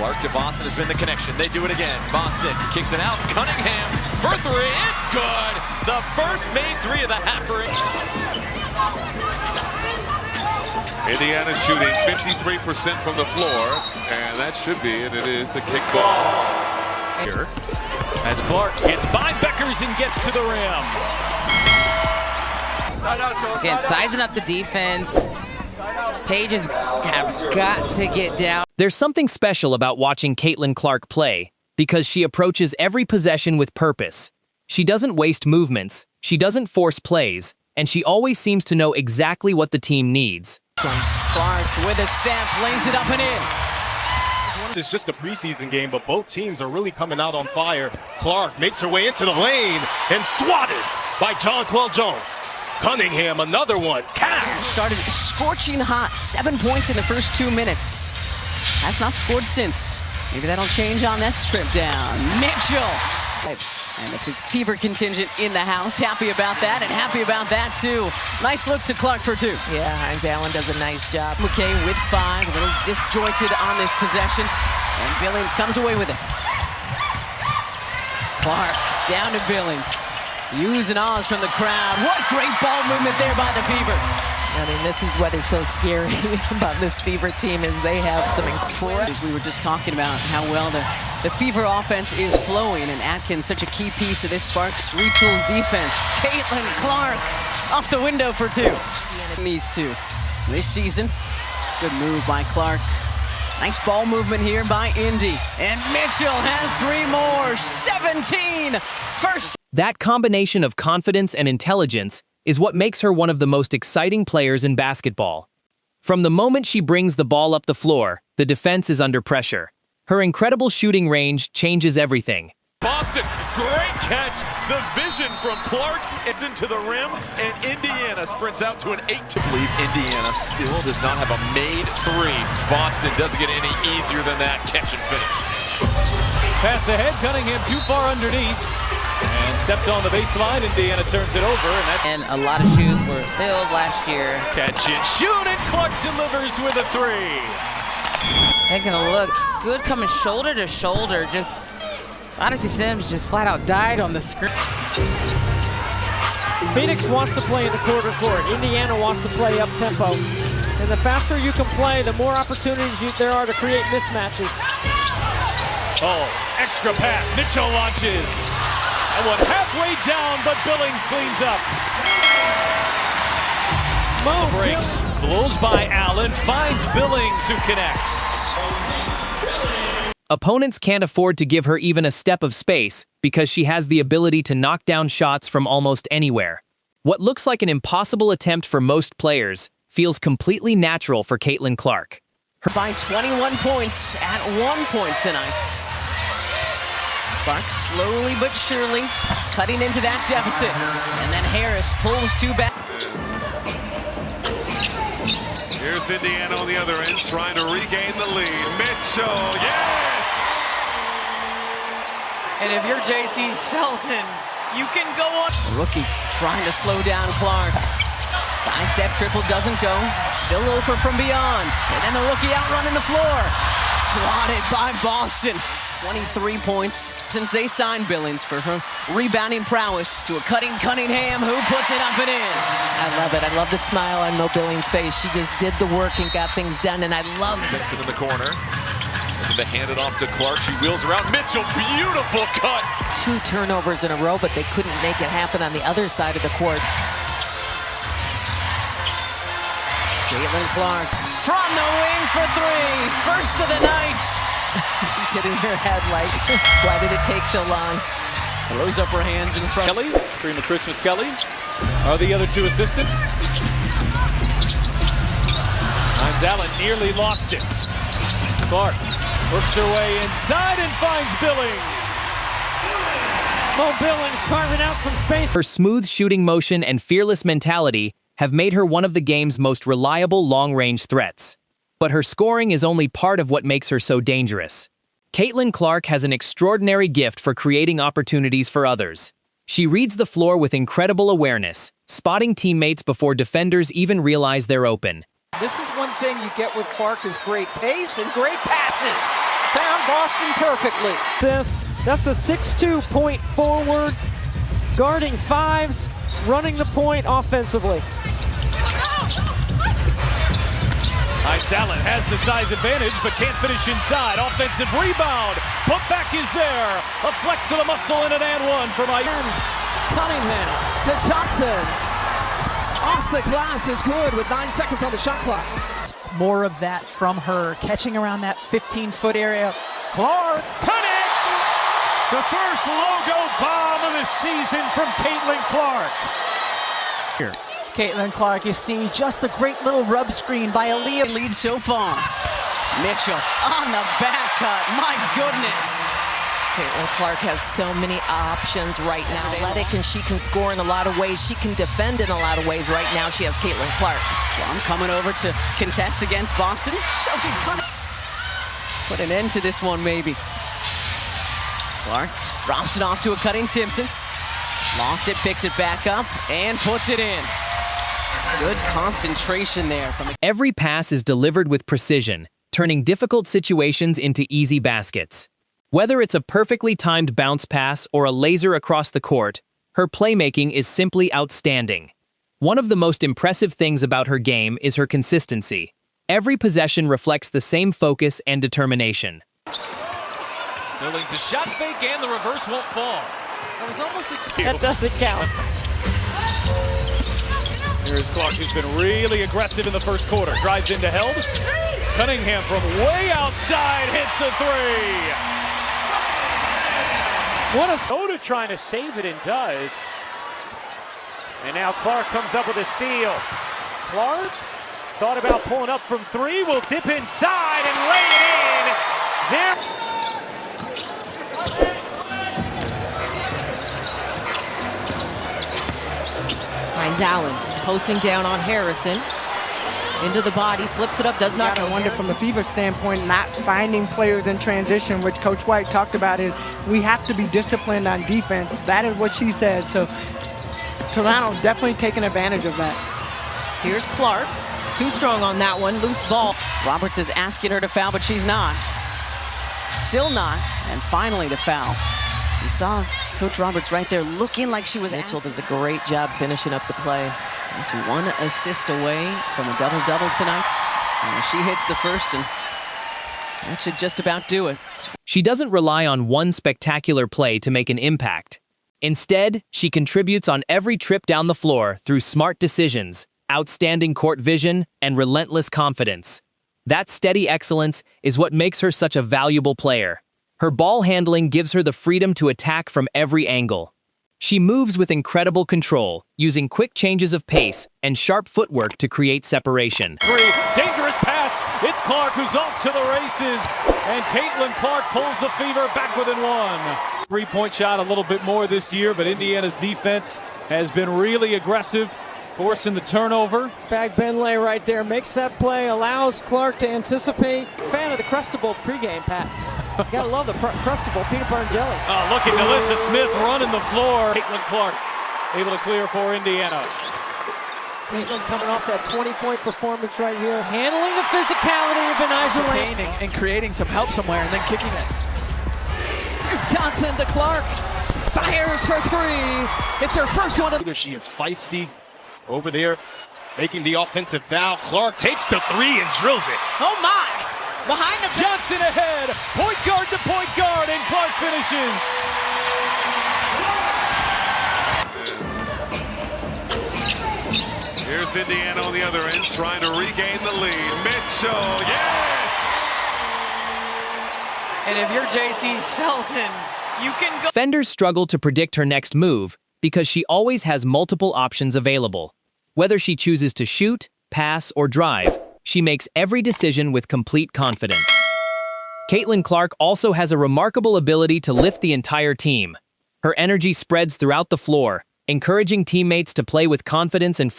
Clark to Boston has been the connection. They do it again. Boston kicks it out. Cunningham for three. It's good. The first made three of the half for Indiana shooting 53% from the floor, and that should be, and it is a kickball. Here, as Clark gets by Beckers and gets to the rim. Again, sizing up the defense. Pages have got to get down. There's something special about watching Caitlin Clark play because she approaches every possession with purpose. She doesn't waste movements, she doesn't force plays, and she always seems to know exactly what the team needs. Clark with a step, lays it up and in. It's just a preseason game, but both teams are really coming out on fire. Clark makes her way into the lane and swatted by Jonquel Jones. Cunningham, another one. Cash! Started scorching hot, 7 points in the first 2 minutes. Has not scored since. Maybe that'll change on this trip down. Mitchell! And the Fever contingent in the house. Happy about that, and happy about that, too. Nice look to Clark for two. Yeah, Hines Allen does a nice job. McKay with 5, a little disjointed on this possession, and Billings comes away with it. Clark down to Billings. Oohs and ahs from the crowd. What great ball movement there by the Fever. I mean, this is what is so scary about this Fever team is they have some incredible... We were just talking about how well the Fever offense is flowing, and Atkins such a key piece of this Sparks retooled defense. Caitlin Clark off the window for two. These two this season. Good move by Clark. Nice ball movement here by Indy. And Mitchell has 3 more. 17 first. That combination of confidence and intelligence is what makes her one of the most exciting players in basketball. From the moment she brings the ball up the floor, the defense is under pressure. Her incredible shooting range changes everything. Boston, great catch. The vision from Clark is into the rim, and Indiana sprints out to an 8 to believe Indiana still does not have a made 3. Boston doesn't get any easier than that catch and finish. Pass ahead, Cunningham too far underneath. And stepped on the baseline, Indiana turns it over. And a lot of shoes were filled last year. Catch and shoot, and Clark delivers with a 3. Taking a look, good coming shoulder to shoulder. Just, Odyssey Sims just flat out died on the screen. Phoenix wants to play in the quarter court. Indiana wants to play up tempo. And the faster you can play, the more opportunities there are to create mismatches. Oh, extra pass, Mitchell launches. And one halfway down, but Billings cleans up. Mo breaks, blows by Allen, finds Billings who connects. Opponents can't afford to give her even a step of space because she has the ability to knock down shots from almost anywhere. What looks like an impossible attempt for most players feels completely natural for Caitlin Clark. By 21 points at 1 point tonight. Sparks slowly but surely cutting into that deficit. And then Harris pulls 2 back. Here's Indiana on the other end trying to regain the lead. Mitchell, yes! And if you're J.C. Shelton, you can go on. Rookie trying to slow down Clark. Sidestep triple doesn't go. Still over from beyond. And then the rookie outrunning the floor. Swatted by Boston. 23 points since they signed Billings for her rebounding prowess to a cutting Cunningham who puts it up and in. I love it. I love the smile on Mo Billings' face. She just did the work and got things done, and I love it. Simpson in the corner. And to hand it off to Clark. She wheels around. Mitchell, beautiful cut. 2 turnovers in a row, but they couldn't make it happen on the other side of the court. Caitlin Clark from the wing for 3. First of the night. She's hitting her head like, why did it take so long? Throws up her hands in front. Kelly, Serena Christmas Kelly, are the other 2 assistants. Hines Allen nearly lost it. Clark works her way inside and finds Billings. Mo Billings carving out some space. Her smooth shooting motion and fearless mentality have made her one of the game's most reliable long-range threats. But her scoring is only part of what makes her so dangerous. Caitlin Clark has an extraordinary gift for creating opportunities for others. She reads the floor with incredible awareness, spotting teammates before defenders even realize they're open. This is one thing you get with Clark is great pace and great passes. Found Boston perfectly. That's a 6'2" point forward, guarding fives, running the point offensively. Hines Allen has the size advantage, but can't finish inside. Offensive rebound. Putback is there. A flex of the muscle and an and one for Mike. Cunningham to Johnson. Off the glass is good with 9 seconds on the shot clock. More of that from her, catching around that 15-foot area. Clark Connects! The first logo bomb of the season from Caitlin Clark. Caitlin Clark, you see just the great little rub screen by Aaliyah. Lead so far. Mitchell on the back cut. My goodness. Caitlin Clark has so many options right now. Athletic, and she can score in a lot of ways. She can defend in a lot of ways right now. She has Caitlin Clark. Plum coming over to contest against Boston. Sophie Cunningham. Put an end to this one, maybe. Clark drops it off to a cutting Simpson. Lost it, picks it back up, and puts it in. Good concentration there from the... Every pass is delivered with precision, turning difficult situations into easy baskets. Whether it's a perfectly timed bounce pass or a laser across the court, her playmaking is simply outstanding. One of the most impressive things about her game is her consistency. Every possession reflects the same focus and determination. Billings a shot fake and the reverse won't fall. I was almost expecting that doesn't count. Here's Clark, who's been really aggressive in the first quarter. Drives into held. Cunningham from way outside hits a three. What a Soda trying to save it and does. And now Clark comes up with a steal. Clark thought about pulling up from three. Will dip inside and lay it in. There. Hines Allen posting down on Harrison. Into the body, flips it up, does not go. I wonder from the Fever standpoint, not finding players in transition, which Coach White talked about, is we have to be disciplined on defense. That is what she said. So Toronto definitely taking advantage of that. Here's Clark. Too strong on that one. Loose ball. Roberts is asking her to foul, but she's not. Still not. And finally the foul. You saw Coach Roberts right there looking like she was Mitchell does a great job finishing up the play. He's 1 assist away from a double-double tonight. And she hits the first, and that should just about do it. She doesn't rely on one spectacular play to make an impact. Instead, she contributes on every trip down the floor through smart decisions, outstanding court vision, and relentless confidence. That steady excellence is what makes her such a valuable player. Her ball handling gives her the freedom to attack from every angle. She moves with incredible control, using quick changes of pace and sharp footwork to create separation. Three, dangerous pass. It's Clark who's off to the races. And Caitlin Clark pulls the Fever back within one. 3-point shot a little bit more this year, but Indiana's defense has been really aggressive, forcing the turnover. Bag Benlay right there makes that play, allows Clark to anticipate. Fan of the Crustable pregame, Pat. You gotta love the Crustable peanut butter and jelly. Oh, look at Delissa Smith running the floor. Caitlin Clark able to clear for Indiana. Caitlin coming off that 20-point performance right here, handling the physicality of Benizor Lane. And creating some help somewhere and then kicking it. Here's Johnson to Clark. Fires for three. It's her first one. She is feisty over there, making the offensive foul. Clark takes the three and drills it. Oh my! Behind the Johnson ahead, point guard to point guard, and Clark finishes. Here's Indiana on the other end, trying to regain the lead. Mitchell, yes! And if you're J.C. Shelton, you can go. Defenders struggle to predict her next move because she always has multiple options available. Whether she chooses to shoot, pass, or drive, she makes every decision with complete confidence. Caitlin Clark also has a remarkable ability to lift the entire team. Her energy spreads throughout the floor, encouraging teammates to play with confidence and